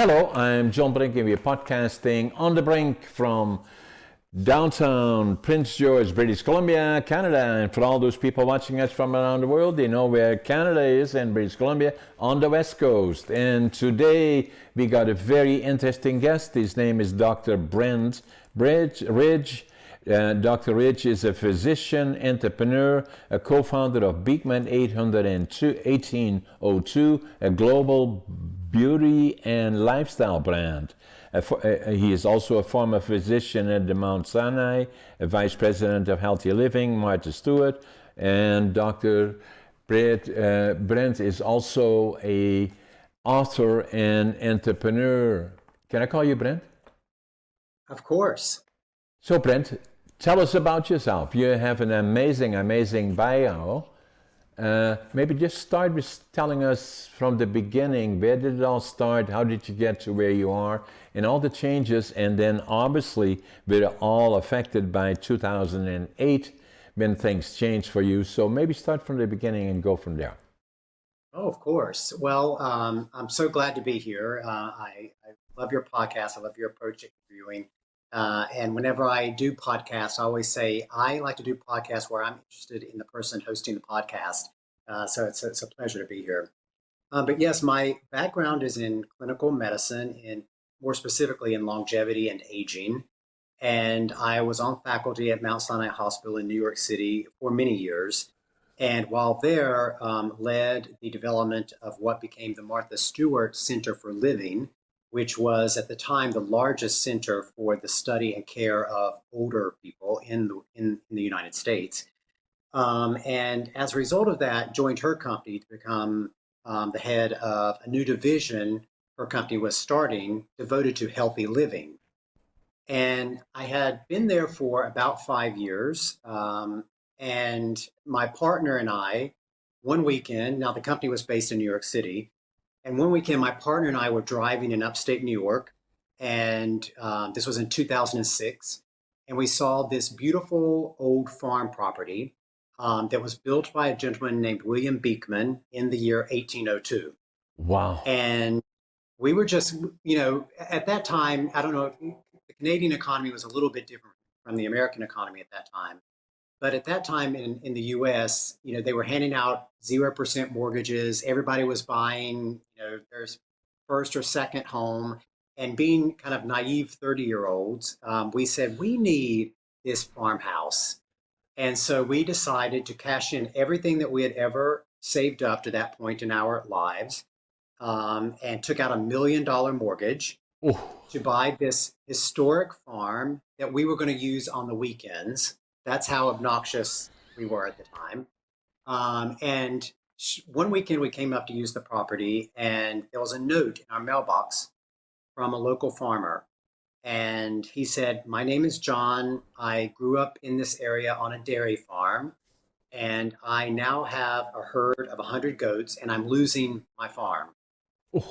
Hello, I'm John Brink, and we're podcasting on the Brink from downtown Prince George, British Columbia, Canada. And for all those people watching us from around the world, they know where Canada is and British Columbia on the West Coast. And today we got a very interesting guest. His name is Dr. Brent Ridge. Dr. Ridge is a physician, entrepreneur, a co-founder of Beekman 1802, a global beauty and lifestyle brand. He is also a former physician at the Mount Sinai, a vice president of Healthy Living, Martha Stewart, and Dr. Brent is also a author and entrepreneur. Can I call you Brent? Of course. So Brent, tell us about yourself. You have an amazing bio. Maybe just start with telling us from the beginning, where did it all start? How did you get to where you are? And all the changes, and then obviously we're all affected by 2008 when things changed for you. So maybe start from the beginning and go from there. Oh, of course. Well, I'm so glad to be here. I love your podcast. I love your approach to interviewing. And whenever I do podcasts, I always say I like to do podcasts where I'm interested in the person hosting the podcast. So it's a pleasure to be here. But yes, my background is in clinical medicine, and more specifically in longevity and aging. And I was on faculty at Mount Sinai Hospital in New York City for many years. And while there, led the development of what became the Martha Stewart Center for Living, which was at the time the largest center for the study and care of older people in the United States. And as a result of that, joined her company to become the head of a new division her company was starting devoted to healthy living. And I had been there for about 5 years. And my partner and I, one weekend, now the company was based in New York City, and one weekend, my partner and I were driving in upstate New York, and this was in 2006, and we saw this beautiful old farm property that was built by a gentleman named William Beekman in the year 1802. Wow. And we were just, at that time, I don't know if the Canadian economy was a little bit different from the American economy at that time. But at that time in the US, they were handing out 0% mortgages. Everybody was buying, their first or second home. And being kind of naive 30-year-olds, we said, we need this farmhouse. And so we decided to cash in everything that we had ever saved up to that point in our lives, and took out $1 million mortgage to buy this historic farm that we were going to use on the weekends. That's how obnoxious we were at the time. And one weekend we came up to use the property, and there was a note in our mailbox from a local farmer. And he said, my name is John. I grew up in this area on a dairy farm, and I now have a herd of 100 goats, and I'm losing my farm.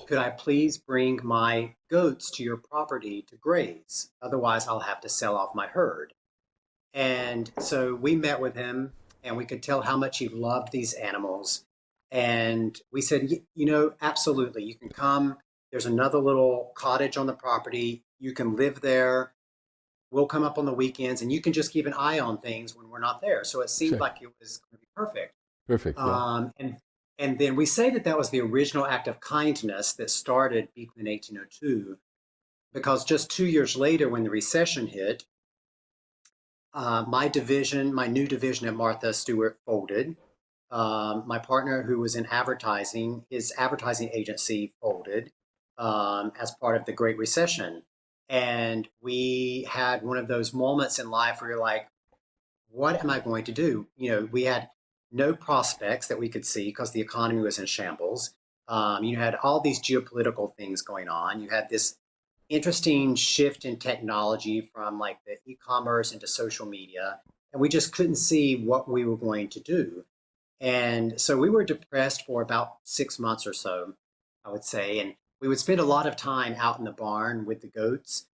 Could I please bring my goats to your property to graze? Otherwise, I'll have to sell off my herd. And so we met with him, and we could tell how much he loved these animals. And we said, absolutely, you can come. There's another little cottage on the property. You can live there. We'll come up on the weekends, and you can just keep an eye on things when we're not there. So it seemed like it was going to be perfect. Perfect. Yeah. And then we say that was the original act of kindness that started Beekman 1802, because just 2 years later, when the recession hit, my new division at Martha Stewart folded. My partner, who was in advertising, his advertising agency folded as part of the Great Recession. And we had one of those moments in life where you're like, what am I going to do? We had no prospects that we could see because the economy was in shambles. You had all these geopolitical things going on. You had this interesting shift in technology from like the e-commerce into social media, and we just couldn't see what we were going to do. And so we were depressed for about 6 months or so, I would say, and we would spend a lot of time out in the barn with the goats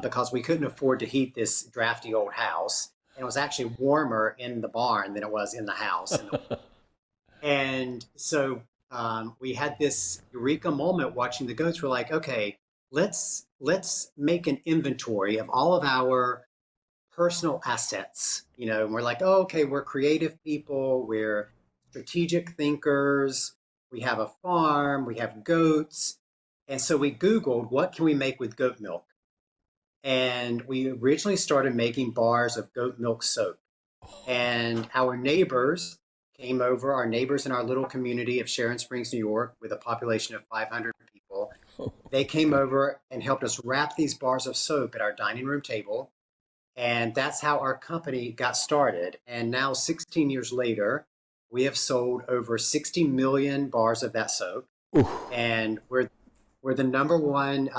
because we couldn't afford to heat this drafty old house, and it was actually warmer in the barn than it was in the house. And so we had this eureka moment watching the goats. We're like, okay, let's make an inventory of all of our personal assets. And we're like, oh, okay, we're creative people, we're strategic thinkers, we have a farm, we have goats. And so we Googled, what can we make with goat milk? And we originally started making bars of goat milk soap. And our neighbors came over, our neighbors in our little community of Sharon Springs, New York, with a population of 500 people. They came over and helped us wrap these bars of soap at our dining room table. And that's how our company got started. And now, 16 years later, we have sold over 60 million bars of that soap. Oof. And we're the number one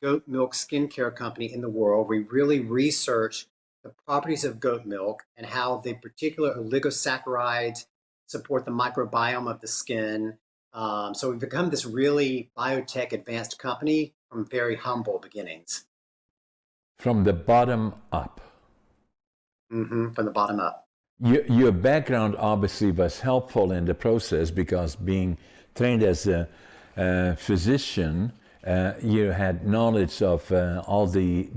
goat milk skincare company in the world. We really research the properties of goat milk and how the particular oligosaccharides support the microbiome of the skin. So we've become this really biotech advanced company from very humble beginnings. From the bottom up. From the bottom up. Your background obviously was helpful in the process because being trained as a physician, you had knowledge of all the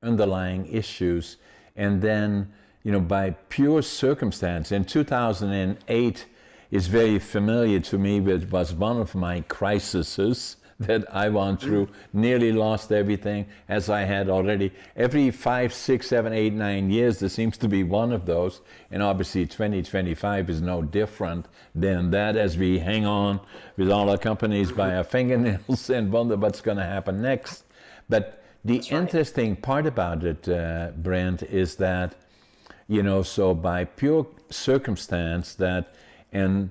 underlying issues, and then by pure circumstance in 2008 is very familiar to me. It was one of my crises that I went through, nearly lost everything, as I had already. Every 5, 6, 7, 8, 9 years, there seems to be one of those. And obviously 2025 is no different than that, as we hang on with all our companies by our fingernails and wonder what's going to happen next. But the interesting part about it, Brent, is that, so by pure circumstance that, and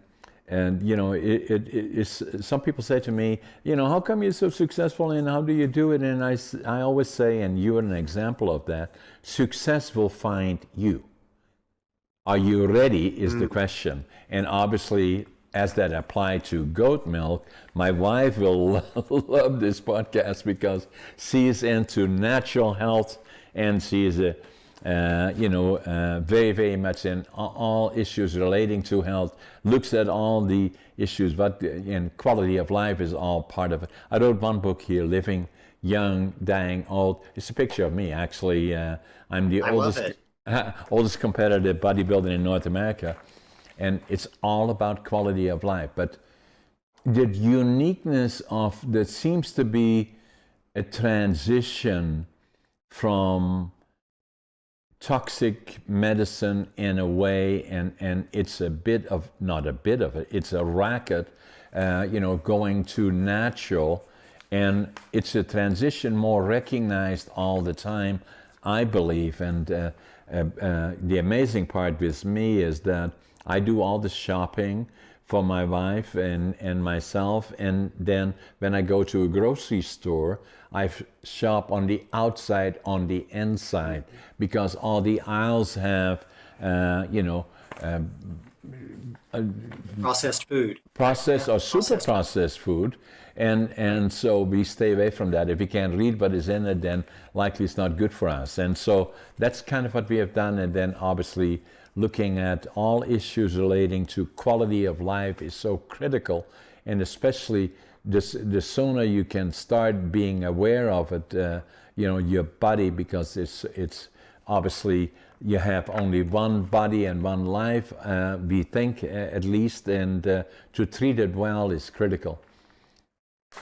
it's, some people say to me, how come you're so successful and how do you do it? And I always say, and you're an example of that, success will find you. Are you ready is the question. And obviously, as that applied to goat milk, my wife will love this podcast because she is into natural health and she is very, very much in all issues relating to health, looks at all the issues, but and quality of life is all part of it. I wrote one book here, Living Young, Dying Old. It's a picture of me, actually. I'm the oldest competitive bodybuilder in North America, and it's all about quality of life. But the uniqueness of there seems to be a transition from toxic medicine in a way, and it's a bit of, not a bit of it, it's a racket, going to natural, and it's a transition more recognized all the time, I believe. And the amazing part with me is that I do all the shopping for my wife and myself, and then when I go to a grocery store, I shop on the outside, on the inside, because all the aisles have, processed food, processed or super processed food, and so we stay away from that. If we can't read what is in it, then likely it's not good for us. And so that's kind of what we have done. And then obviously looking at all issues relating to quality of life is so critical, and especially the sooner you can start being aware of it, your body, because it's obviously you have only one body and one life, we think at least, and to treat it well is critical.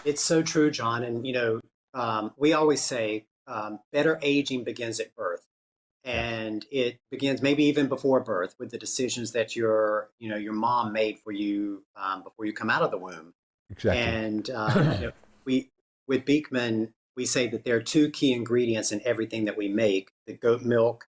It's so true, John. And, we always say better aging begins at birth. And it begins maybe even before birth with the decisions that your mom made for you before you come out of the womb. Exactly. And we with Beekman, we say that there are two key ingredients in everything that we make: the goat milk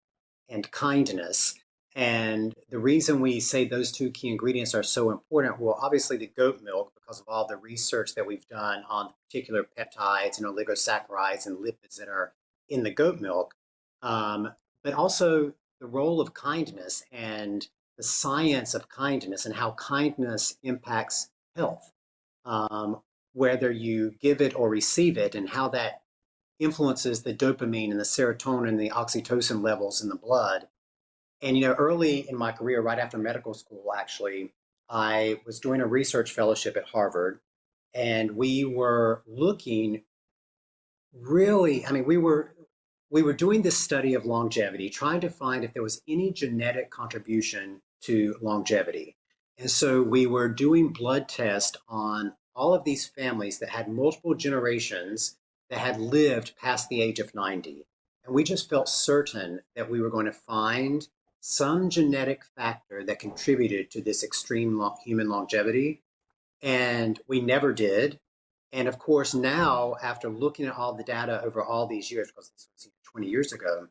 and kindness. And the reason we say those two key ingredients are so important, well, obviously the goat milk, because of all the research that we've done on the particular peptides and oligosaccharides and lipids that are in the goat milk, but also the role of kindness and the science of kindness and how kindness impacts health, whether you give it or receive it, and how that influences the dopamine and the serotonin and the oxytocin levels in the blood. And, early in my career, right after medical school, actually, I was doing a research fellowship at Harvard, and we were looking really, I mean, we were doing this study of longevity, trying to find if there was any genetic contribution to longevity. And so we were doing blood tests on all of these families that had multiple generations that had lived past the age of 90. And we just felt certain that we were going to find some genetic factor that contributed to this extreme human longevity. And we never did. And of course, now, after looking at all the data over all these years, because this was 20 years ago,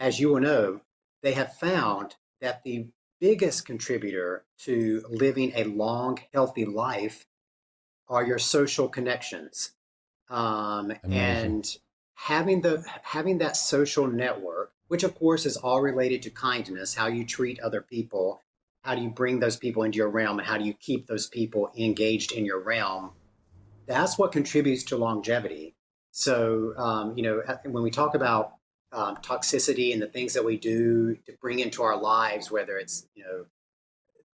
as you will know, they have found that the biggest contributor to living a long, healthy life are your social connections. Amazing. And having that social network, which of course is all related to kindness, how you treat other people, how do you bring those people into your realm, and how do you keep those people engaged in your realm, that's what contributes to longevity. So, when we talk about toxicity and the things that we do to bring into our lives, whether it's,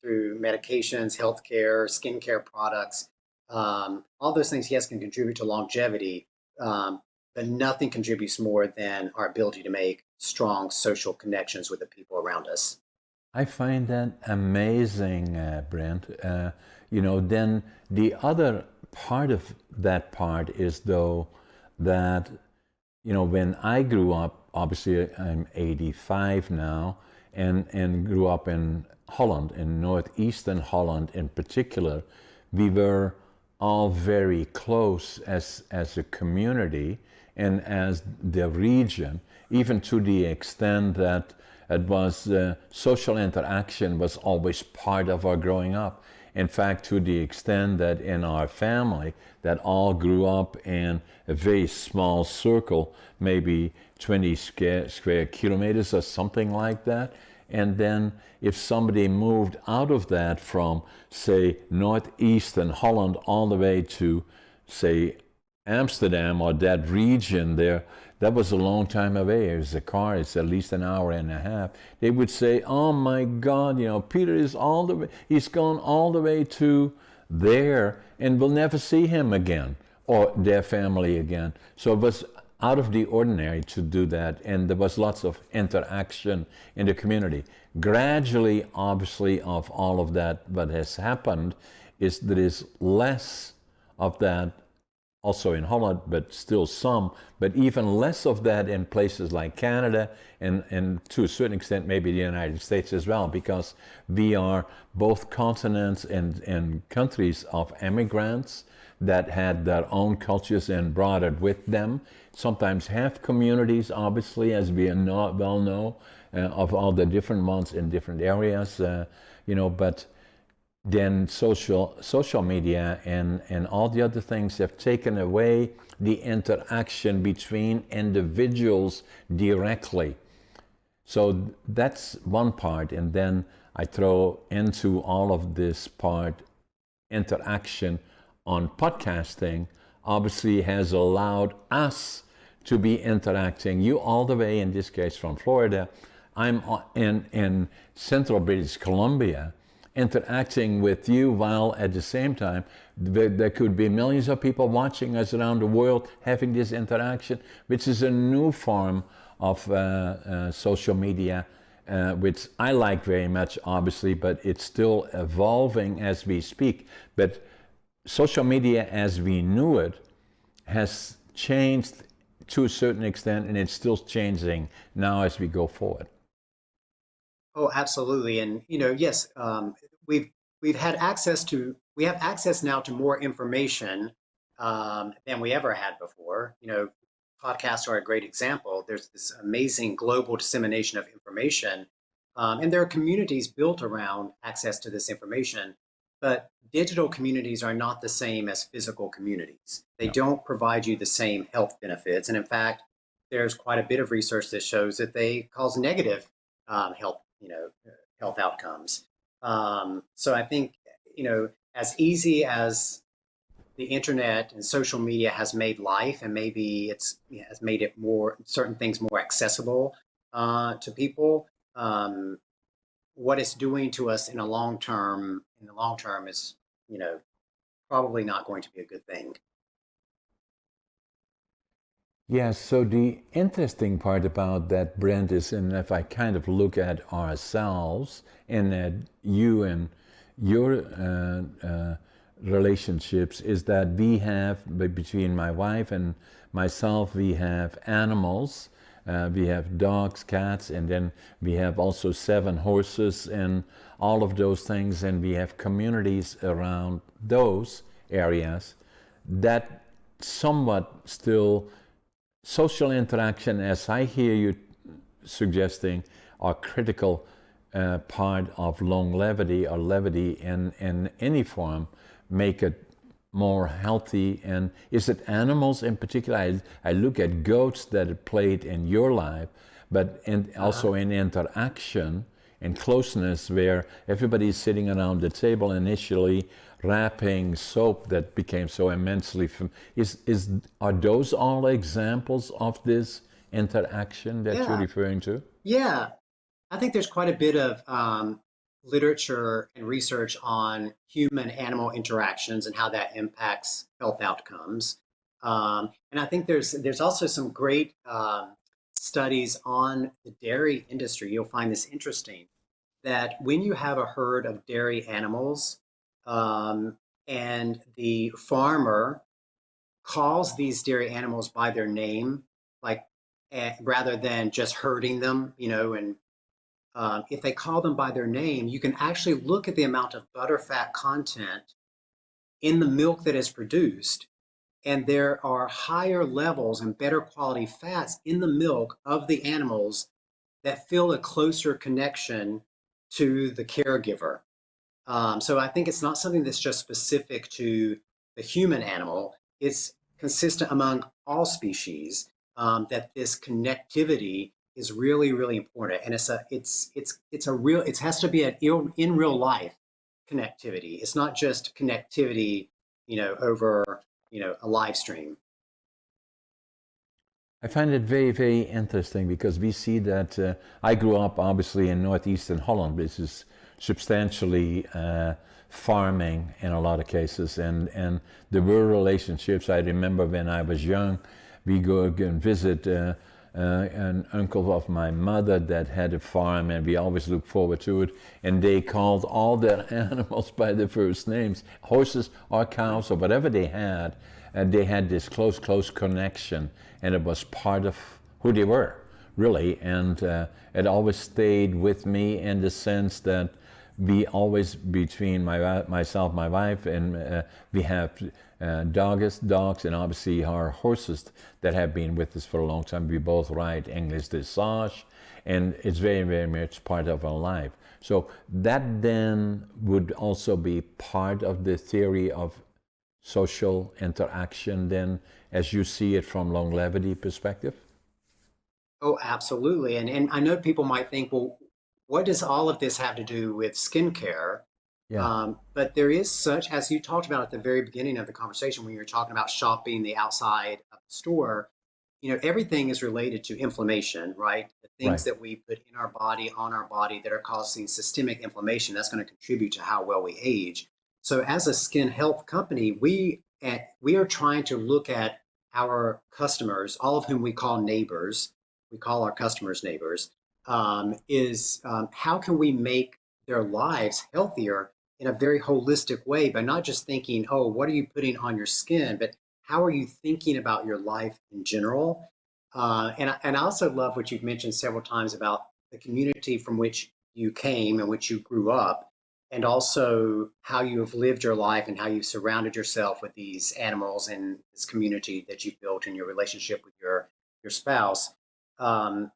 through medications, healthcare, skincare products, all those things, yes, can contribute to longevity, but nothing contributes more than our ability to make strong social connections with the people around us. I find that amazing, Brent. Then the other part of that part is though that, when I grew up, obviously I'm 85 now, and grew up in Holland, in northeastern Holland in particular, we were all very close as a community and as the region, even to the extent that it was social interaction was always part of our growing up. In fact, to the extent that in our family, that all grew up in a very small circle, maybe 20 square kilometers or something like that. And then if somebody moved out of that from, say, northeastern Holland all the way to, say, Amsterdam or that region there, that was a long time away. It was a car, it's at least an hour and a half. They would say, oh my God, Peter is all the way, he's gone all the way to there and we'll never see him again or their family again. So it was out of the ordinary to do that, and there was lots of interaction in the community. Gradually, obviously, of all of that, what has happened is there is less of that also in Holland, but still some, but even less of that in places like Canada and to a certain extent maybe the United States as well, because we are both continents and countries of immigrants that had their own cultures and brought it with them. Sometimes have communities, obviously, as we well know, of all the different ones in different areas, but then social media and all the other things have taken away the interaction between individuals directly. So that's one part, and then I throw into all of this part interaction on podcasting obviously has allowed us to be interacting. You all the way, in this case from Florida, I'm in central British Columbia, interacting with you while at the same time there could be millions of people watching us around the world having this interaction, which is a new form of social media, which I like very much, obviously, but it's still evolving as we speak. But social media as we knew it has changed to a certain extent, and it's still changing now as we go forward. Oh, absolutely. And yes, we've we have access now to more information than we ever had before. Podcasts are a great example. There's this amazing global dissemination of information, and there are communities built around access to this information. But digital communities are not the same as physical communities. They No. don't provide you the same health benefits, and in fact, there's quite a bit of research that shows that they cause negative health, health outcomes. So I think, as easy as the internet and social media has made life, and maybe has made it more certain things more accessible to people. What it's doing to us in the long term is, you know, probably not going to be a good thing. Yes, so the interesting part about that, Brent, is, and if I kind of look at ourselves and at you and your relationships, is that we have, between my wife and myself, we have animals. We have dogs, cats, and then we have also 7 horses and all of those things, and we have communities around those areas that somewhat still social interaction, as I hear you suggesting, are critical part of longevity or levity in any form, make it more healthy. And is it animals in particular? I look at goats that it played in your life, but also in interaction and closeness, where everybody's sitting around the table initially wrapping soap that became so immensely are those all examples of this interaction that you're Yeah, referring to? yeah. I think there's quite a bit of literature and research on human-animal interactions and how that impacts health outcomes. And I think there's also some great studies on the dairy industry. You'll find this interesting, that when you have a herd of dairy animals, um, and the farmer calls these dairy animals by their name, like rather than just herding them, and if they call them by their name, you can actually look at the amount of butterfat content in the milk that is produced. And there are higher levels and better quality fats in the milk of the animals that feel a closer connection to the caregiver. So I think it's not something that's just specific to the human animal. It's consistent among all species, that this connectivity is really, really important, and it's a real. It has to be an in real life connectivity. It's not just connectivity, over a live stream. I find it very, very interesting because we see that I grew up obviously in northeastern Holland, which is substantially farming in a lot of cases, and there were relationships. I remember when I was young, we go and visit an uncle of my mother that had a farm, and we always looked forward to it. And they called all their animals by their first names, horses or cows or whatever they had. And they had this close connection, and it was part of who they were, really. And it always stayed with me in the sense that we always, between myself, my wife, and we have dogs, and obviously our horses that have been with us for a long time. We both ride English dressage, and it's very, very much part of our life. So that then would also be part of the theory of social interaction then, as you see it from longevity perspective? Oh, absolutely. And I know people might think, well, what does all of this have to do with skincare? Yeah, But there is such, as you talked about at the very beginning of the conversation, when you were talking about shopping the outside of the store, everything is related to inflammation, right? The things right. that we put in our body, on our body, that are causing systemic inflammation, that's going to contribute to how well we age. So as a skin health company, we are trying to look at our customers, all of whom we call neighbors. We call our customers neighbors. Is How can we make their lives healthier in a very holistic way, by not just thinking, oh, what are you putting on your skin, but how are you thinking about your life in general? And I also love what you've mentioned several times about the community from which you came and which you grew up, and also how you have lived your life and how you've surrounded yourself with these animals and this community that you've built in your relationship with your spouse. Um,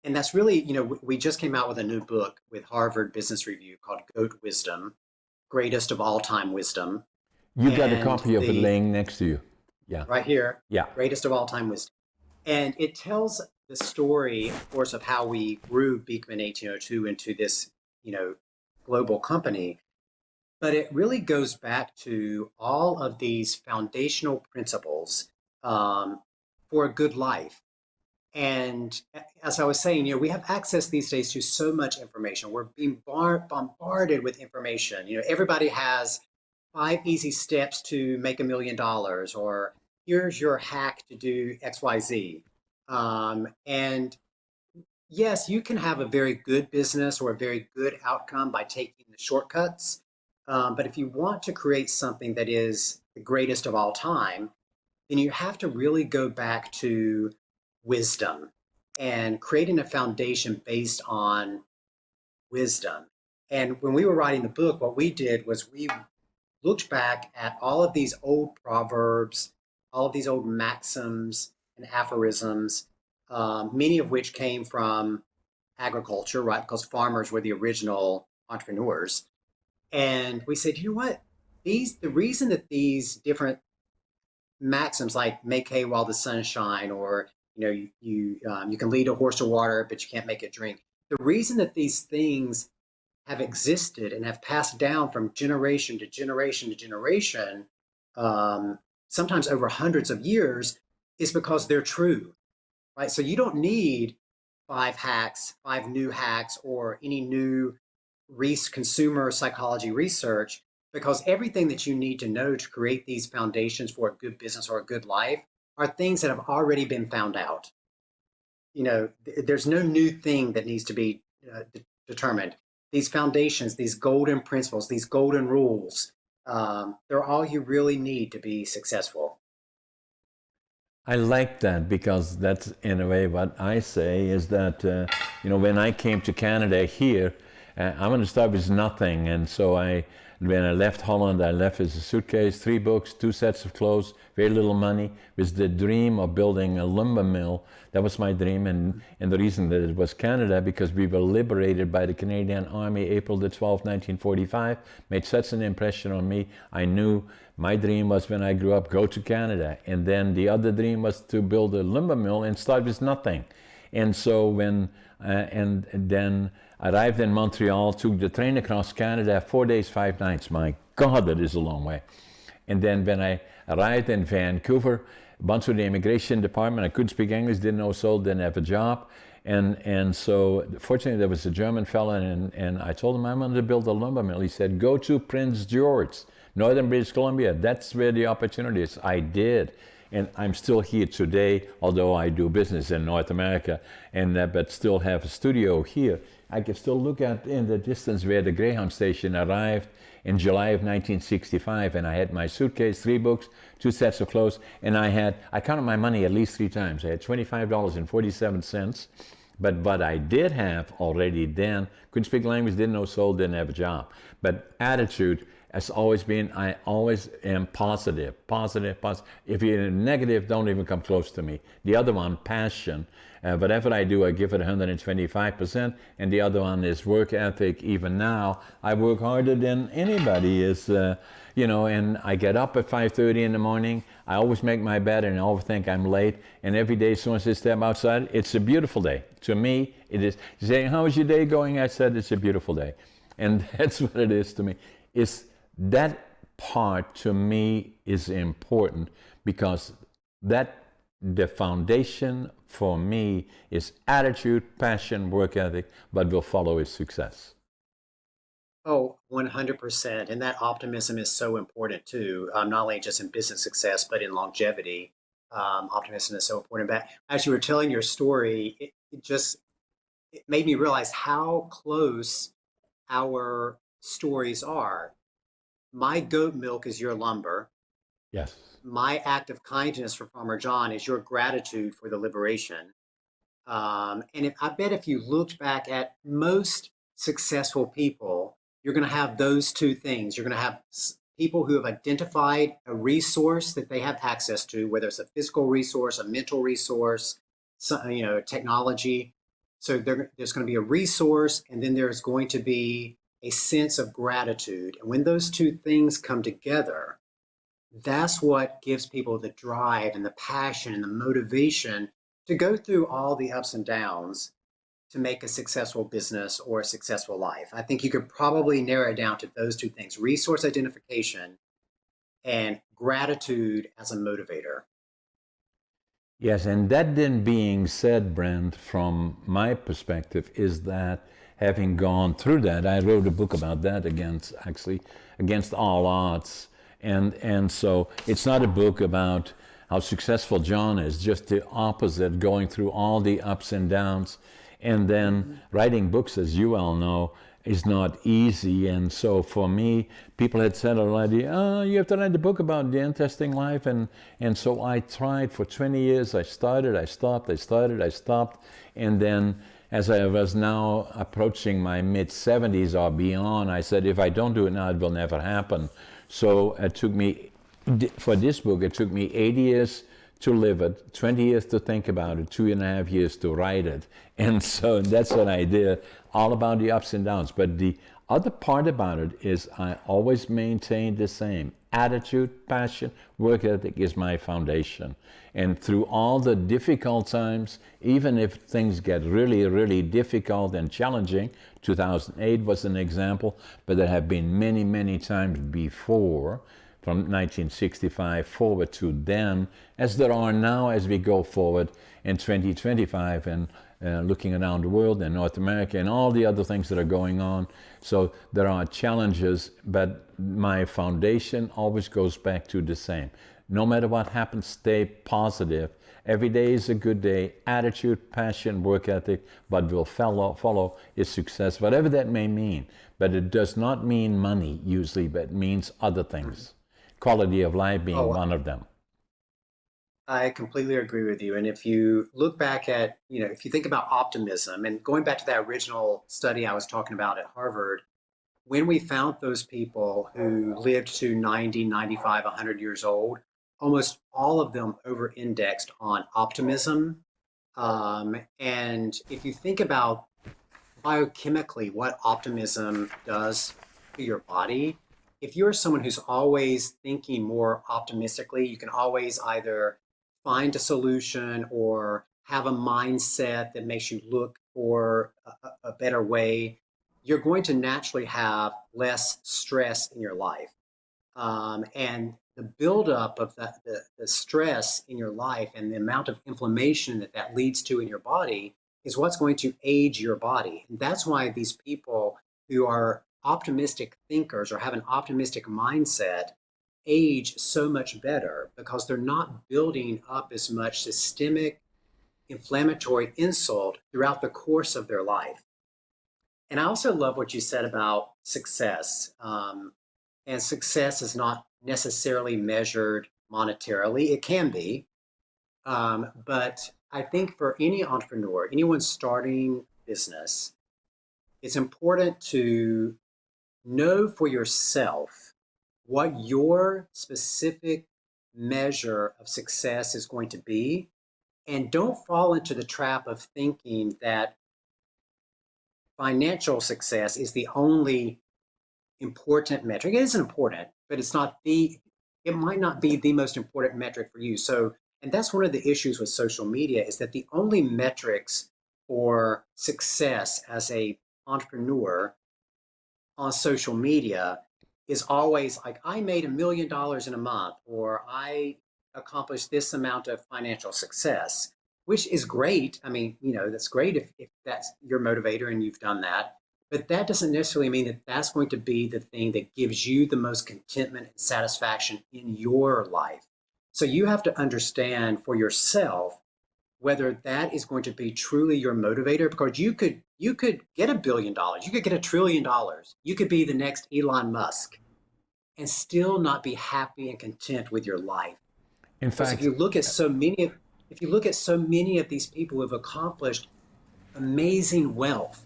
and that's really, we just came out with a new book with Harvard Business Review called Goat Wisdom, Greatest of All Time Wisdom. You got a And copy of it the laying next to you. Yeah, right here, yeah. Greatest of All Time Wisdom. And it tells the story, of course, of how we grew Beekman 1802 into this, global company. But it really goes back to all of these foundational principles, for a good life. And as I was saying, we have access these days to so much information. We're being bombarded with information. Everybody has 5 easy steps to make $1 million, or here's your hack to do XYZ. And yes, you can have a very good business or a very good outcome by taking the shortcuts. But if you want to create something that is the greatest of all time, then you have to really go back to wisdom and creating a foundation based on wisdom. And when we were writing the book, what we did was we looked back at all of these old proverbs, all of these old maxims and aphorisms, many of which came from agriculture, right? Because farmers were the original entrepreneurs. And we said, you know what? The reason that these different maxims like make hay while the sun shine, or you can lead a horse to water, but you can't make it drink. The reason that these things have existed and have passed down from generation to generation to generation, sometimes over hundreds of years, is because they're true, right? So you don't need five new hacks, or any new consumer psychology research, because everything that you need to know to create these foundations for a good business or a good life are things that have already been found out. There's no new thing that needs to be determined. These foundations, these golden principles, these golden rules, they're all you really need to be successful. I like that, because that's in a way what I say is that, when I came to Canada here, I'm going to start with nothing. And so when I left Holland, I left with a suitcase, 3 books, 2 sets of clothes, very little money, with the dream of building a lumber mill. That was my dream. And the reason that it was Canada, because we were liberated by the Canadian Army April the 12th, 1945, made such an impression on me. I knew my dream was, when I grew up, go to Canada. And then the other dream was to build a lumber mill and start with nothing. And so and then arrived in Montreal, took the train across Canada, 4 days, 5 nights. My God, that is a long way. And then when I arrived in Vancouver, once with the immigration department, I couldn't speak English, didn't know soul, didn't have a job. And so fortunately there was a German fellow, and I told him I wanted to build a lumber mill. He said, go to Prince George, Northern British Columbia. That's where the opportunity is. I did. And I'm still here today, although I do business in North America, but still have a studio here. I can still look at in the distance where the Greyhound station arrived in July of 1965, and I had my suitcase, 3 books, 2 sets of clothes, and I counted my money at least 3 times. I had $25.47, but what I did have already then, couldn't speak language, didn't know soul, didn't have a job. But attitude has always been, I always am positive. If you're negative, don't even come close to me. The other one, passion. Whatever I do, I give it 125%. And the other one is work ethic. Even now, I work harder than anybody is, and I get up at 5:30 in the morning. I always make my bed, and I always think I'm late. And every day, as soon as I step outside, it's a beautiful day. To me, it is. Saying, how is your day going? I said, it's a beautiful day. And that's what it is to me. That part to me is important, because the foundation for me is attitude, passion, work ethic, but will follow is success. Oh, 100%. And that optimism is so important too, not only just in business success, but in longevity. Optimism is so important. But as you were telling your story, it made me realize how close our stories are. My goat milk is your lumber. Yes. My act of kindness for Farmer John is your gratitude for the liberation. And I bet if you looked back at most successful people, you're going to have those two things. You're going to have people who have identified a resource that they have access to, whether it's a physical resource, a mental resource, technology. So there's going to be a resource, and then there's going to be a sense of gratitude. And when those two things come together, that's what gives people the drive and the passion and the motivation to go through all the ups and downs to make a successful business or a successful life. I think you could probably narrow it down to those two things: resource identification and gratitude as a motivator. Yes, and that then being said, Brent, from my perspective, is that having gone through that, I wrote a book about that, against all odds. And so it's not a book about how successful John is, just the opposite, going through all the ups and downs. And then writing books, as you all know, is not easy. And so for me, people had said already, oh, you have to write a book about the interesting life. And so I tried for 20 years. I started, I stopped, I started, I stopped. And then as I was now approaching my mid-70s or beyond, I said, if I don't do it now, it will never happen. So it took me, for this book, it took me 80 years to live it, 20 years to think about it, 2.5 years to write it. And so that's what I did, all about the ups and downs. But the other part about it is I always maintain the same. Attitude, passion, work ethic is my foundation. And through all the difficult times, even if things get really, really difficult and challenging, 2008 was an example, but there have been many, many times before, from 1965 forward to then, as there are now as we go forward in 2025 and looking around the world and North America and all the other things that are going on. So there are challenges, but my foundation always goes back to the same. No matter what happens, stay positive. Every day is a good day. Attitude, passion, work ethic, what will follow is success, whatever that may mean. But it does not mean money usually, but it means other things. Quality of life being one of them. I completely agree with you. And if you look back at, if you think about optimism and going back to that original study I was talking about at Harvard, when we found those people who lived to 90, 95, 100 years old, almost all of them over-indexed on optimism. And if you think about biochemically what optimism does to your body, if you're someone who's always thinking more optimistically, you can always either find a solution or have a mindset that makes you look for a better way. You're going to naturally have less stress in your life. And the buildup of the stress in your life and the amount of inflammation that leads to in your body is what's going to age your body. And that's why these people who are optimistic thinkers or have an optimistic mindset age so much better, because they're not building up as much systemic inflammatory insult throughout the course of their life. And I also love what you said about success. And success is not necessarily measured monetarily. It can be. But I think for any entrepreneur, anyone starting business, it's important to know for yourself what your specific measure of success is going to be. And don't fall into the trap of thinking that financial success is the only important metric. It is important, but it might not be the most important metric for you. So, and that's one of the issues with social media, is that the only metrics for success as a entrepreneur on social media is always like, I made $1 million in a month, or I accomplished this amount of financial success, which is great. I mean, that's great if that's your motivator and you've done that. But that doesn't necessarily mean that that's going to be the thing that gives you the most contentment and satisfaction in your life. So you have to understand for yourself whether that is going to be truly your motivator, because you could get $1 billion, you could get $1 trillion, you could be the next Elon Musk and still not be happy and content with your life. In fact, if you look at so many of these people who have accomplished amazing wealth,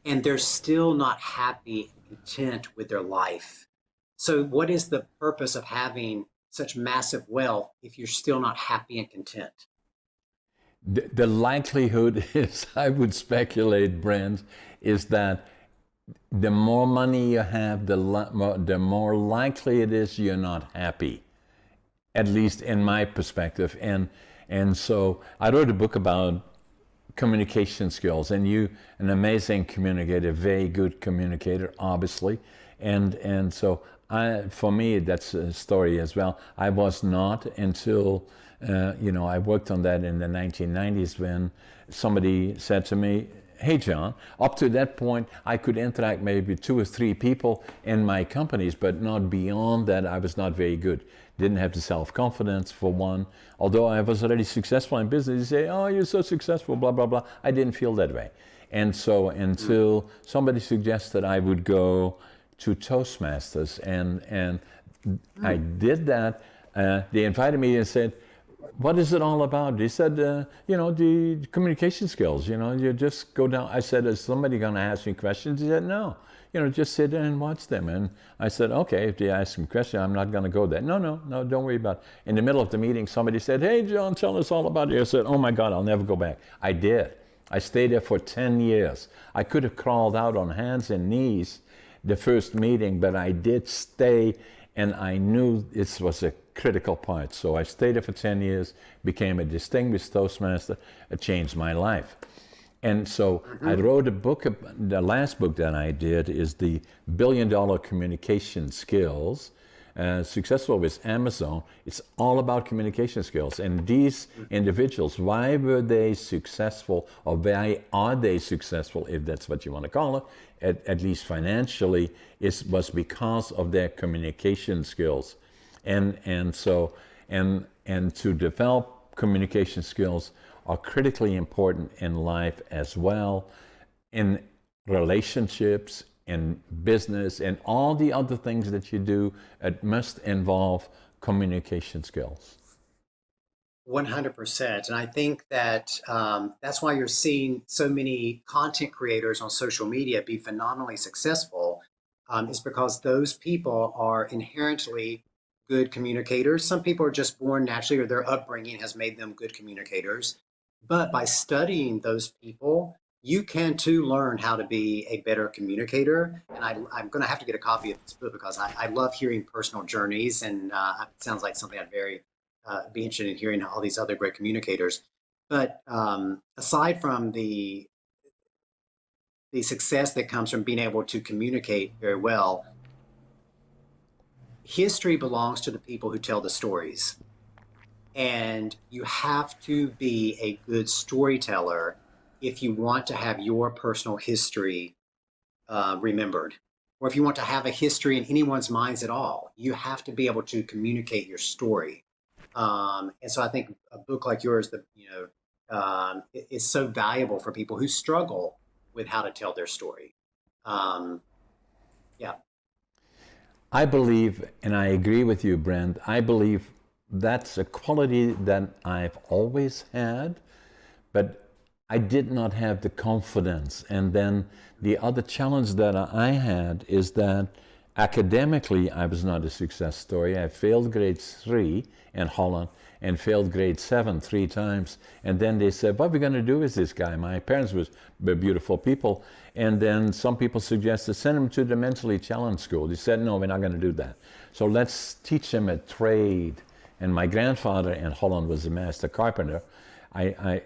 and they're still not happy and content with their life. So what is the purpose of having such massive wealth if you're still not happy and content? The likelihood is, I would speculate, Brent, is that the more money you have, the more likely it is you're not happy, at least in my perspective. And so I wrote a book about communication skills, and you, an amazing communicator, very good communicator, obviously. And so for me, that's a story as well. I was not until, I worked on that in the 1990s when somebody said to me, hey, John, up to that point, I could interact maybe 2 or 3 people in my companies, but not beyond that. I was not very good. didn't have the self-confidence for one. Although I was already successful in business, you say, oh, you're so successful, blah, blah, blah. I didn't feel that way. And so until somebody suggested I would go to Toastmasters, and I did that, they invited me and said, what is it all about? They said, the communication skills, you just go down. I said, is somebody going to ask me questions? He said, no, just sit there and watch them. And I said, okay, if they ask me questions, I'm not going to go there. No, don't worry about it. In the middle of the meeting, somebody said, hey, John, tell us all about it. I said, oh my God, I'll never go back. I did. I stayed there for 10 years. I could have crawled out on hands and knees the first meeting, but I did stay, and I knew this was a critical part. So I stayed there for 10 years, became a distinguished Toastmaster. It changed my life. And so I wrote a book. The last book that I did is the $1 Billion Communication Skills, successful with Amazon. It's all about communication skills. And these individuals, why were they successful, or why are they successful, if that's what you want to call it, at least financially, was because of their communication skills. And to develop communication skills are critically important in life as well, in relationships, in business, and all the other things that you do. It must involve communication skills. 100%. And I think that that's why you're seeing so many content creators on social media be phenomenally successful, is because those people are inherently good communicators. Some people are just born naturally, or their upbringing has made them good communicators. But by studying those people, you can too learn how to be a better communicator. And I'm going to have to get a copy of this book, because I love hearing personal journeys, and it sounds like something I'd very be interested in hearing all these other great communicators. But aside from the success that comes from being able to communicate very well, history belongs to the people who tell the stories. And you have to be a good storyteller if you want to have your personal history remembered, or if you want to have a history in anyone's minds at all. You have to be able to communicate your story. And so I think a book like yours, is so valuable for people who struggle with how to tell their story. I believe, and I agree with you, Brent, I believe that's a quality that I've always had, but I did not have the confidence. And then the other challenge that I had is that academically, I was not a success story. I failed grade 3 in Holland and failed grade 7 3 times. And then they said, what are we going to do with this guy? My parents were beautiful people. And then some people suggested, send him to the mentally challenged school. They said, no, we're not going to do that. So let's teach him a trade. And my grandfather in Holland was a master carpenter.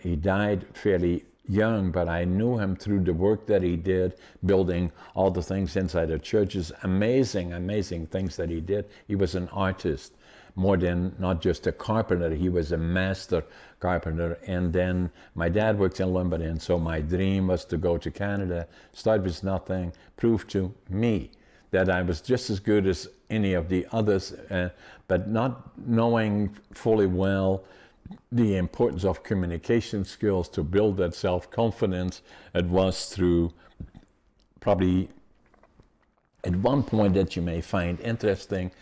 He died fairly young, but I knew him through the work that he did, building all the things inside the churches. Amazing, amazing things that he did. He was an artist, more than not just a carpenter. He was a master carpenter. And then my dad worked in lumber, and so my dream was to go to Canada, start with nothing, prove to me that I was just as good as any of the others, but not knowing fully well the importance of communication skills to build that self-confidence. It was through probably, at one point that you may find interesting,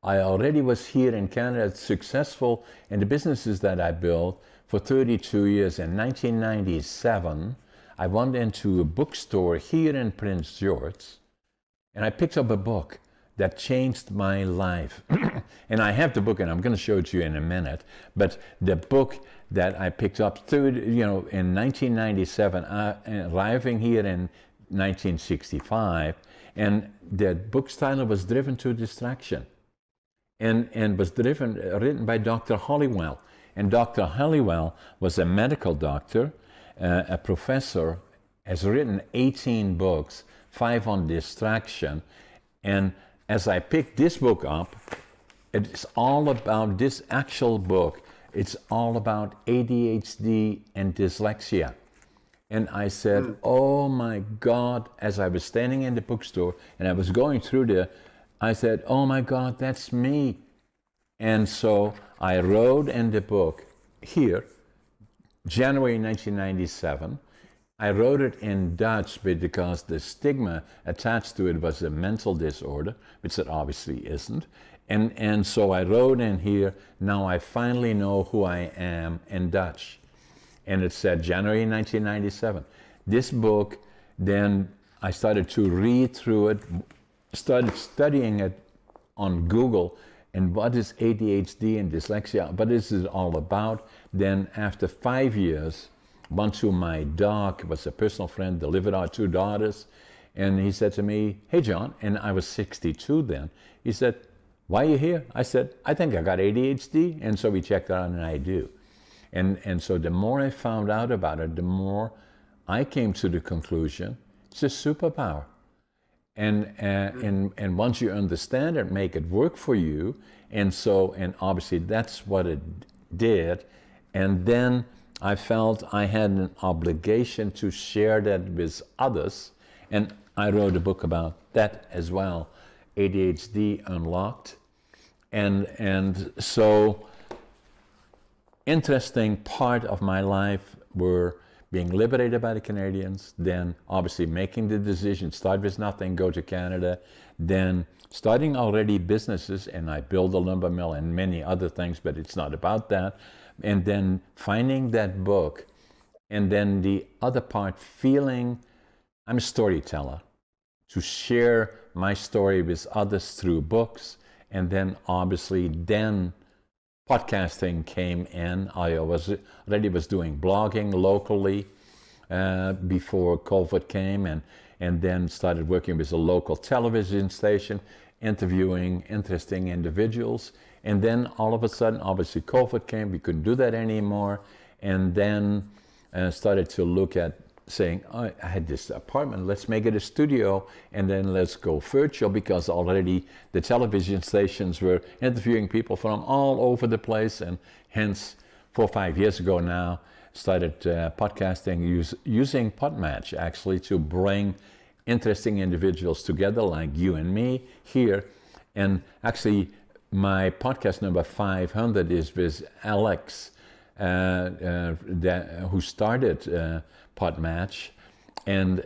I already was here in Canada, successful in the businesses that I built for 32 years. In 1997, I went into a bookstore here in Prince George, and I picked up a book that changed my life. And I have the book, and I'm going to show it to you in a minute. But the book that I picked up in 1997, arriving here in 1965, and the book's title was Driven to Distraction, and was written by Dr. Hollywell. And Dr. Hollywell was a medical doctor, a professor, has written 18 books, 5 on distraction. And as I picked this book up, it's all about this actual book. It's all about ADHD and dyslexia. And I said, oh my God, as I was standing in the bookstore and I was going through there, I said, oh my God, that's me. And so I wrote in the book here, January 1997. I wrote it in Dutch because the stigma attached to it was a mental disorder, which it obviously isn't. And so I wrote in here, now I finally know who I am in Dutch. And it said January 1997. This book, then I started to read through it, started studying it on Google, and what is ADHD and dyslexia, what is it all about? Then after 5 years, once who my dog was a personal friend, delivered our 2 daughters, and he said to me, hey John, and I was 62 then, he said, why are you here? I said, I think I got ADHD, and so we checked it out, and I do. And so the more I found out about it, the more I came to the conclusion, it's a superpower. And once you understand it, make it work for you, and obviously that's what it did. And then I felt I had an obligation to share that with others, and I wrote a book about that as well, ADHD Unlocked. And so interesting part of my life were being liberated by the Canadians, then obviously making the decision, start with nothing, go to Canada, then starting already businesses, and I built a lumber mill and many other things, but it's not about that. And then finding that book, and then the other part, feeling I'm a storyteller, to share my story with others through books, and then obviously podcasting came in. I was doing blogging locally before COVID came, and then started working with a local television station, interviewing interesting individuals. And then all of a sudden, obviously COVID came, we couldn't do that anymore. And then started to look at saying, oh, I had this apartment, let's make it a studio, and then let's go virtual, because already the television stations were interviewing people from all over the place, and hence 4 or 5 years ago now, started podcasting using Podmatch actually to bring interesting individuals together like you and me here. And actually my podcast number 500 is with Alex, who started Podmatch, and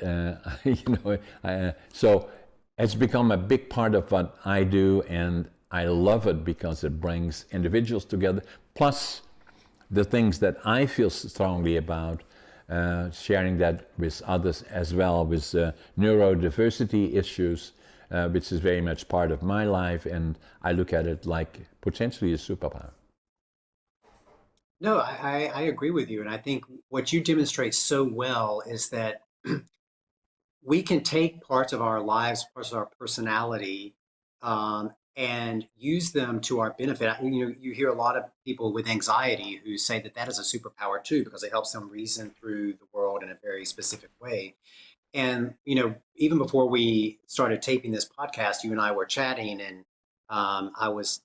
so it's become a big part of what I do, and I love it because it brings individuals together, plus the things that I feel strongly about, sharing that with others as well, with neurodiversity issues, which is very much part of my life, and I look at it like potentially a superpower. No, I agree with you. And I think what you demonstrate so well is that we can take parts of our lives, parts of our personality, and use them to our benefit. You hear a lot of people with anxiety who say that that is a superpower too, because it helps them reason through the world in a very specific way. And, even before we started taping this podcast, you and I were chatting, and I was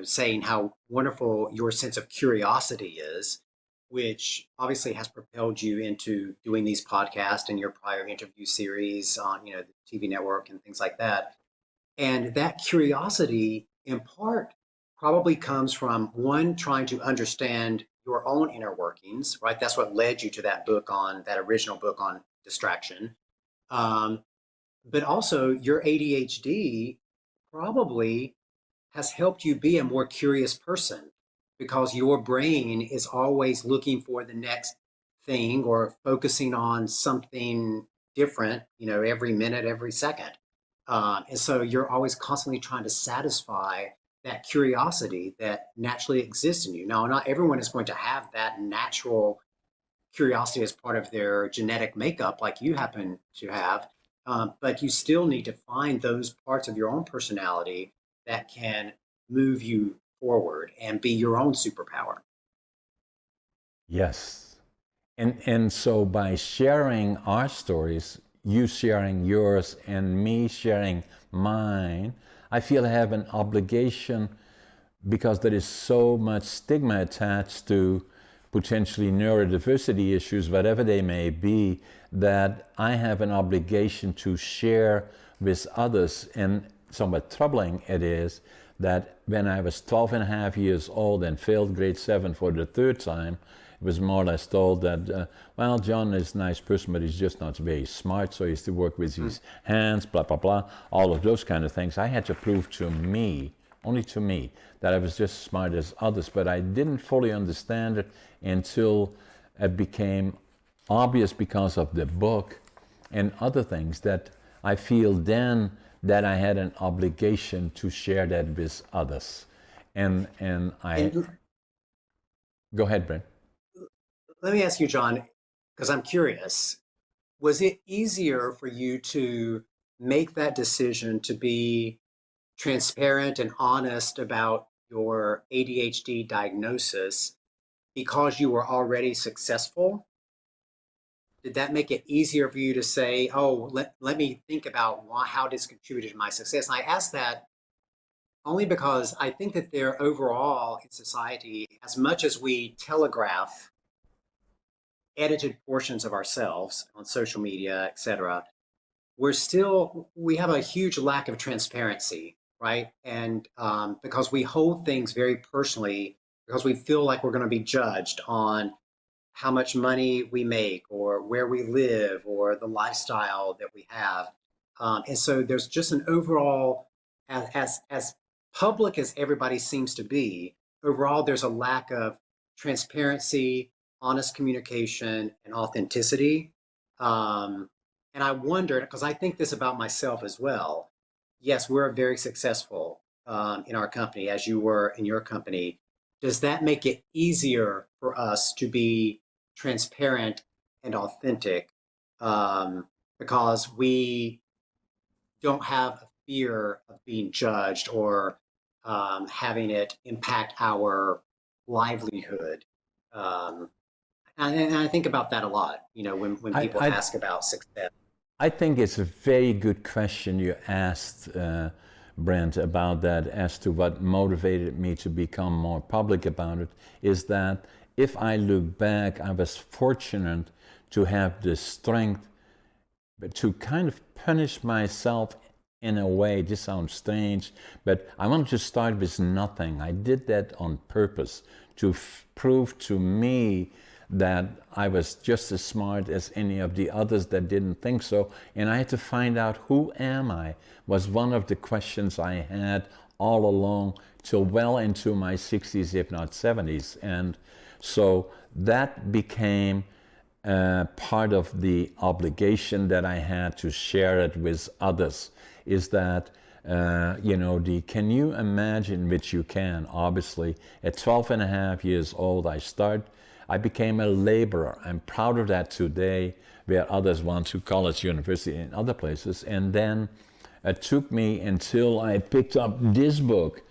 saying how wonderful your sense of curiosity is, which obviously has propelled you into doing these podcasts and your prior interview series on, the TV network and things like that. And that curiosity, in part, probably comes from one, trying to understand your own inner workings, right? That's what led you to that original book on distraction. But also your ADHD probably has helped you be a more curious person, because your brain is always looking for the next thing or focusing on something different, every minute, every second. And so you're always constantly trying to satisfy that curiosity that naturally exists in you. Now, not everyone is going to have that natural curiosity as part of their genetic makeup like you happen to have, but you still need to find those parts of your own personality that can move you forward and be your own superpower. Yes. And so by sharing our stories, you sharing yours and me sharing mine, I feel I have an obligation, because there is so much stigma attached to potentially neurodiversity issues, whatever they may be, that I have an obligation to share with others. And somewhat troubling it is that when I was 12 and a half years old and failed grade 7 for the third time, it was more or less told that, well, John is a nice person, but he's just not very smart, so he has to work with his hands, blah, blah, blah, all of those kind of things. I had to prove to me, only to me, that I was just as smart as others, but I didn't fully understand it until it became obvious because of the book and other things that I feel then that I had an obligation to share that with others. And go ahead, Brent. Let me ask you, John, because I'm curious, was it easier for you to make that decision to be transparent and honest about your ADHD diagnosis because you were already successful? Did that make it easier for you to say, oh, let me think about how this contributed to my success? And I ask that only because I think that there overall in society, as much as we telegraph edited portions of ourselves on social media, etc., we have a huge lack of transparency, right? And because we hold things very personally, because we feel like we're going to be judged on how much money we make or where we live or the lifestyle that we have. And so there's just an overall, as public as everybody seems to be, overall there's a lack of transparency, honest communication, and authenticity. And I wondered, because I think this about myself as well. Yes, we're very successful in our company, as you were in your company. Does that make it easier for us to be transparent and authentic because we don't have a fear of being judged or having it impact our livelihood? And I think about that a lot, when people ask about success. I think it's a very good question you asked, Brent, about that as to what motivated me to become more public about it, is that if I look back, I was fortunate to have the strength to kind of punish myself in a way. This sounds strange, but I wanted to start with nothing. I did that on purpose to prove to me that I was just as smart as any of the others that didn't think so. And I had to find out, who am I? Was one of the questions I had all along till well into my 60s, if not 70s. And so that became part of the obligation that I had to share it with others, is that can you imagine, which you can, obviously, at 12 and a half years old, I became a laborer. I'm proud of that today, where others went to college, university, and other places. And then it took me until I picked up this book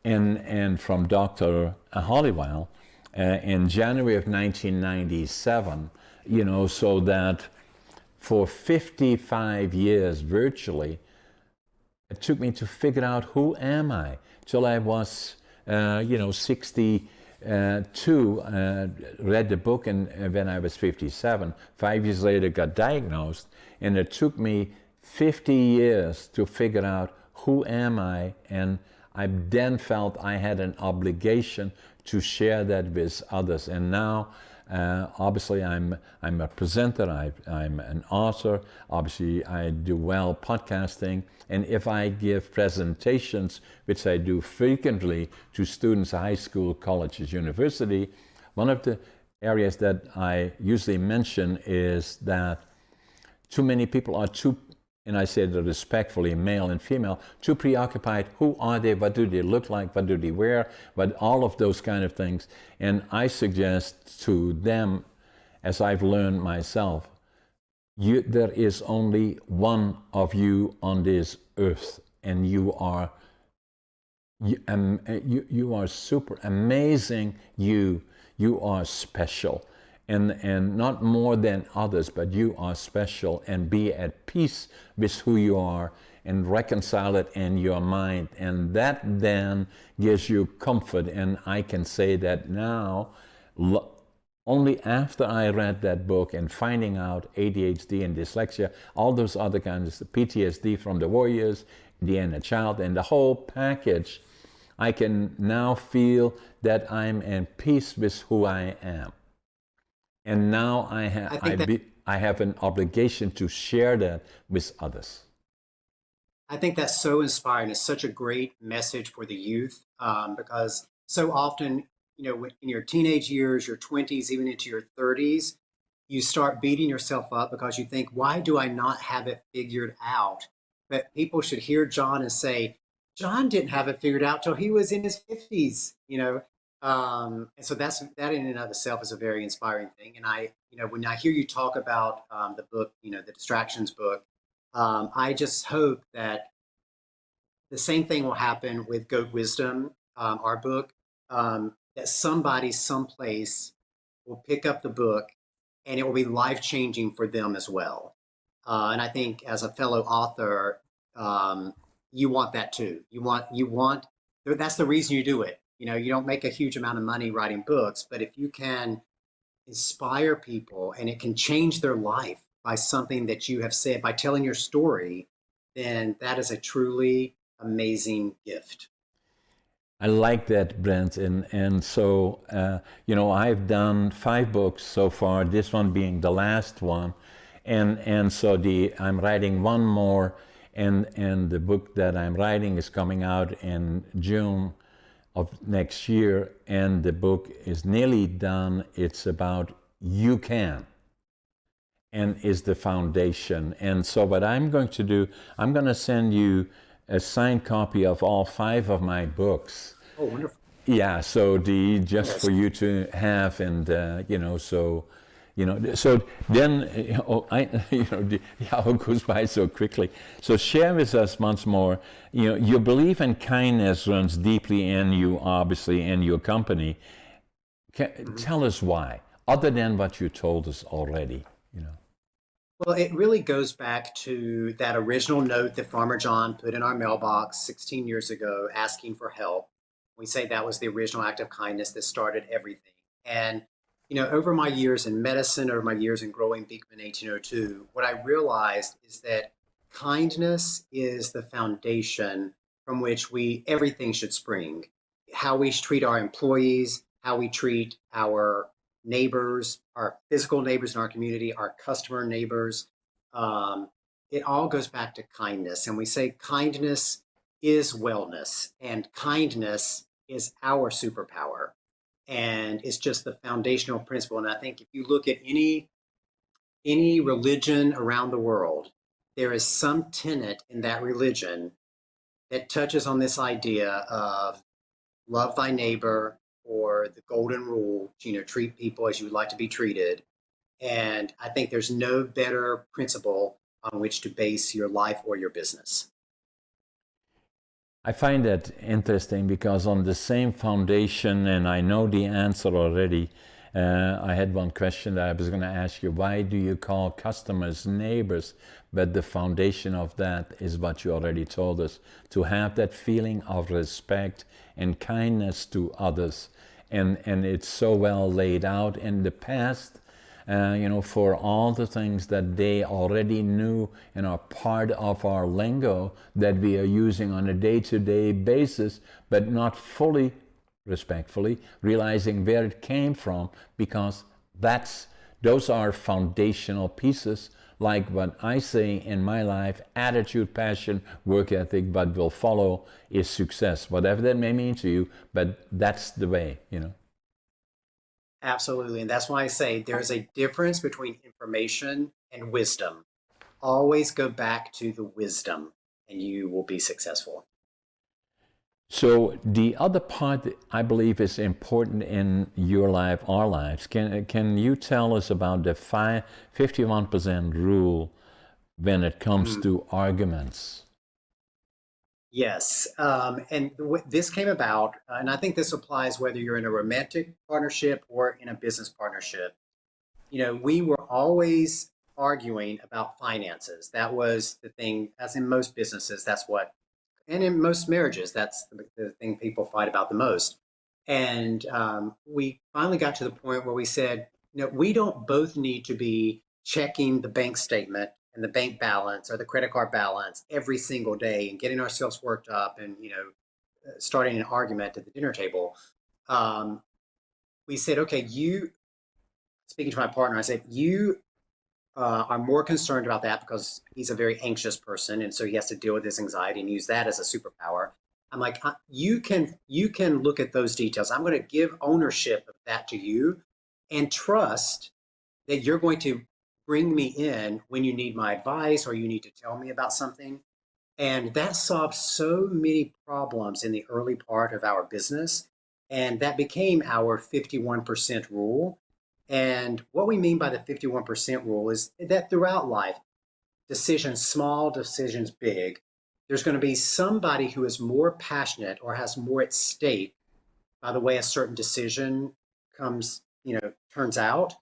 and from Dr. Hollywell in January of 1997, so that for 55 years virtually, it took me to figure out, who am I? Till I was, 62, read the book, and when I was 57, 5 years later got diagnosed, and it took me 50 years to figure out, who am I? And I then felt I had an obligation to share that with others. And now, obviously, I'm a presenter, I'm an author, obviously I do well podcasting, and if I give presentations, which I do frequently to students, high school, colleges, university, one of the areas that I usually mention is that too many people are and I say that respectfully, male and female, too preoccupied. Who are they? What do they look like? What do they wear? But all of those kind of things. And I suggest to them, as I've learned myself, there is only one of you on this earth, and you are super amazing. You are special. And not more than others, but you are special, and be at peace with who you are and reconcile it in your mind. And that then gives you comfort. And I can say that now, only after I read that book and finding out ADHD and dyslexia, all those other kinds of PTSD from the war years, the inner child, and the whole package, I can now feel that I'm in peace with who I am. And now I have an obligation to share that with others. I think that's so inspiring. It's such a great message for the youth, because so often, in your teenage years, your 20s, even into your 30s, you start beating yourself up because you think, why do I not have it figured out? But people should hear John and say, John didn't have it figured out till he was in his 50s. And so that in and of itself is a very inspiring thing. And when I hear you talk about the book, the Distractions book, I just hope that the same thing will happen with Goat Wisdom, our book, that somebody, someplace will pick up the book and it will be life changing for them as well. And I think as a fellow author, you want that too. That's the reason you do it. You don't make a huge amount of money writing books, but if you can inspire people and it can change their life by something that you have said, by telling your story, then that is a truly amazing gift. I like that, Brent, and so I've done 5 books so far. This one being the last one, and so I'm writing one more, and the book that I'm writing is coming out in June of next year, and the book is nearly done. It's about you can, and is the foundation. And so what I'm going to do, I'm going to send you a signed copy of all 5 of my books. Oh, wonderful. Yeah, so just for you to have, and so then how it goes by so quickly. So share with us once more. Your belief in kindness runs deeply in you, obviously, in your company. Tell us why, other than what you told us already. Well, it really goes back to that original note that Farmer John put in our mailbox 16 years ago asking for help. We say that was the original act of kindness that started everything. And, over my years in medicine, over my years in growing Beekman 1802, what I realized is that kindness is the foundation from which everything should spring. How we treat our employees, how we treat our neighbors, our physical neighbors in our community, our customer neighbors. It all goes back to kindness. And we say kindness is wellness, and kindness is our superpower. And it's just the foundational principle. And I think if you look at any religion around the world, there is some tenet in that religion that touches on this idea of love thy neighbor, or the golden rule, treat people as you would like to be treated. And I think there's no better principle on which to base your life or your business. I find that interesting because on the same foundation, and I know the answer already, I had one question that I was going to ask you. Why do you call customers neighbors? But the foundation of that is what you already told us, to have that feeling of respect and kindness to others. And it's so well laid out in the past, for all the things that they already knew and are part of our lingo that we are using on a day-to-day basis, but not fully, respectfully, realizing where it came from, because those are foundational pieces, like what I say in my life: attitude, passion, work ethic. What will follow is success, whatever that may mean to you, but that's the way, Absolutely. And that's why I say there's a difference between information and wisdom. Always go back to the wisdom and you will be successful. So the other part I believe is important in your life, our lives. Can you tell us about the 51% rule when it comes to arguments? Yes. And this came about, and I think this applies whether you're in a romantic partnership or in a business partnership. We were always arguing about finances. That was the thing, as in most businesses, and in most marriages, that's the thing people fight about the most. And we finally got to the point where we said, we don't both need to be checking the bank statement and the bank balance or the credit card balance every single day and getting ourselves worked up and, starting an argument at the dinner table, we said, okay, speaking to my partner, I said, you are more concerned about that because he's a very anxious person, and so he has to deal with his anxiety and use that as a superpower. I'm like, you can look at those details. I'm going to give ownership of that to you, and trust that you're going to bring me in when you need my advice or you need to tell me about something. And that solved so many problems in the early part of our business. And that became our 51% rule. And what we mean by the 51% rule is that throughout life, decisions small, decisions big, there's going to be somebody who is more passionate or has more at stake by the way a certain decision turns out.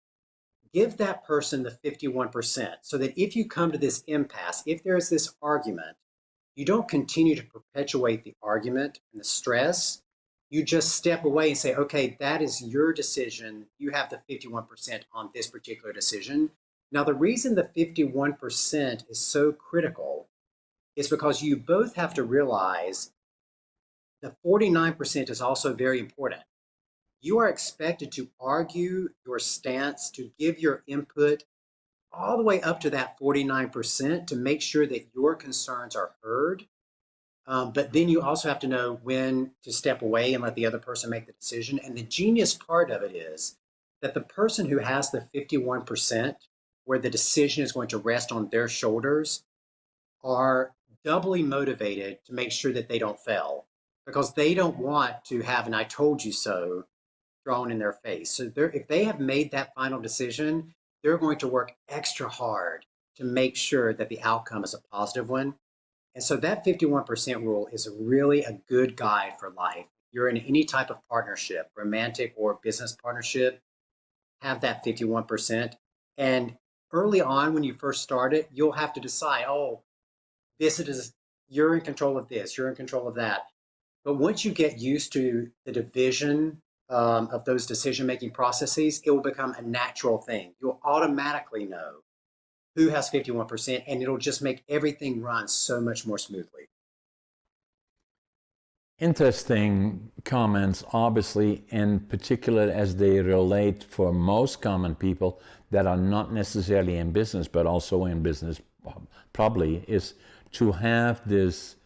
Give that person the 51% so that if you come to this impasse, if there is this argument, you don't continue to perpetuate the argument and the stress. You just step away and say, okay, that is your decision. You have the 51% on this particular decision. Now, the reason the 51% is so critical is because you both have to realize the 49% is also very important. You are expected to argue your stance, to give your input all the way up to that 49% to make sure that your concerns are heard. But then you also have to know when to step away and let the other person make the decision. And the genius part of it is that the person who has the 51%, where the decision is going to rest on their shoulders, are doubly motivated to make sure that they don't fail, because they don't want to have an "I told you so" thrown in their face. So if they have made that final decision, they're going to work extra hard to make sure that the outcome is a positive one. And so that 51% rule is really a good guide for life. You're in any type of partnership, romantic or business partnership, have that 51%. And early on, when you first start it, you'll have to decide, oh, you're in control of this, you're in control of that. But once you get used to the division of those decision-making processes, it will become a natural thing. You'll automatically know who has 51%, and it'll just make everything run so much more smoothly. Interesting comments, obviously, in particular as they relate for most common people that are not necessarily in business, but also in business probably, is to have this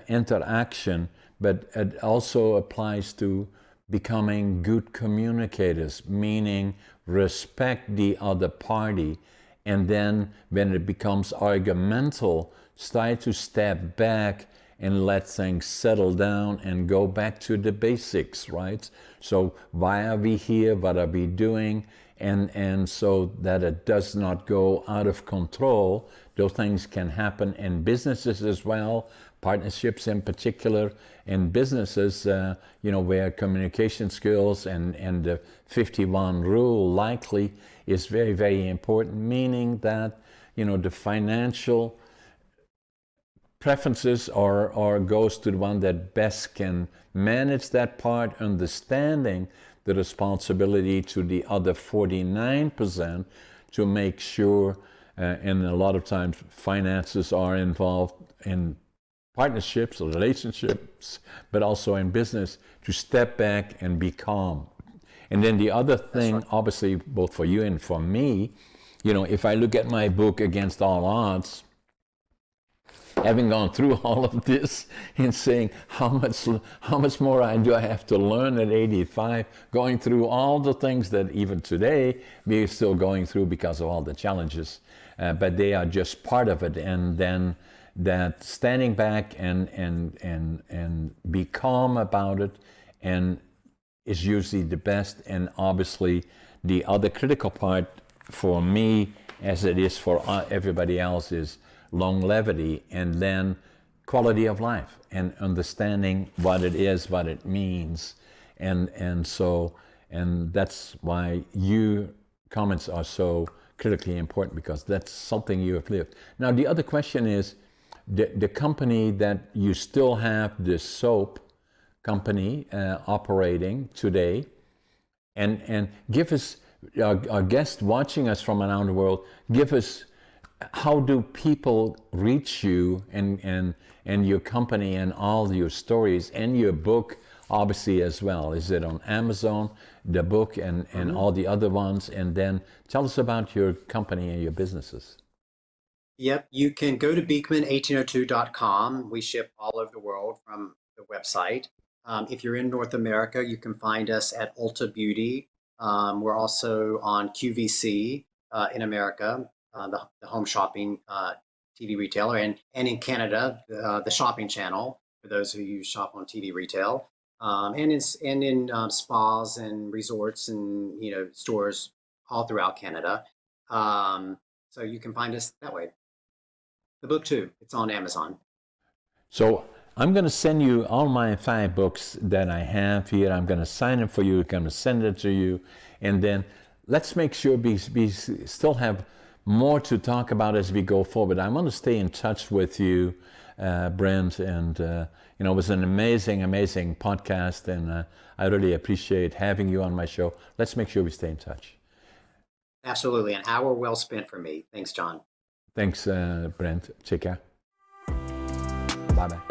interaction, but it also applies to becoming good communicators, meaning respect the other party, and then when it becomes argumental, try to step back and let things settle down and go back to the basics, right? So why are we here? What are we doing? And so that it does not go out of control. Those things can happen in businesses as well, partnerships in particular, in businesses, where communication skills and the 51 rule likely is very, very important, meaning that, the financial preferences or goes to the one that best can manage that part, understanding the responsibility to the other 49% to make sure, and a lot of times finances are involved in partnerships or relationships, but also in business, to step back and be calm. And then the other thing, right, obviously, both for you and for me, if I look at my book, Against All Odds, having gone through all of this and saying how much more do I have to learn at 85, going through all the things that even today we're still going through because of all the challenges, but they are just part of it. And then that standing back and be calm about it and is usually the best. And obviously the other critical part for me, as it is for everybody else, is longevity, and then quality of life and understanding what it is, what it means. And that's why your comments are so critically important, because that's something you have lived. Now, the other question is, the company that you still have, the soap company operating today, and give us, our guests watching us from around the world, give us how do people reach you and your company and all your stories and your book obviously as well? Is it on Amazon, the book and all the other ones? And then tell us about your company and your businesses. Yep, you can go to beekman1802.com. We ship all over the world from the website. If you're in North America, you can find us at Ulta Beauty. We're also on QVC in America, the home shopping TV retailer, and in Canada, the shopping channel for those who use shop on TV retail, and in spas and resorts and stores all throughout Canada. So you can find us that way. The book too, it's on Amazon. So I'm going to send you all my 5 books that I have here. I'm going to sign them for you. I'm going to send it to you. And then let's make sure we still have more to talk about as we go forward. I want to stay in touch with you, Brent. And, it was an amazing, amazing podcast. And I really appreciate having you on my show. Let's make sure we stay in touch. Absolutely. An hour well spent for me. Thanks, John. Thanks, Brent. Take care. Bye-bye.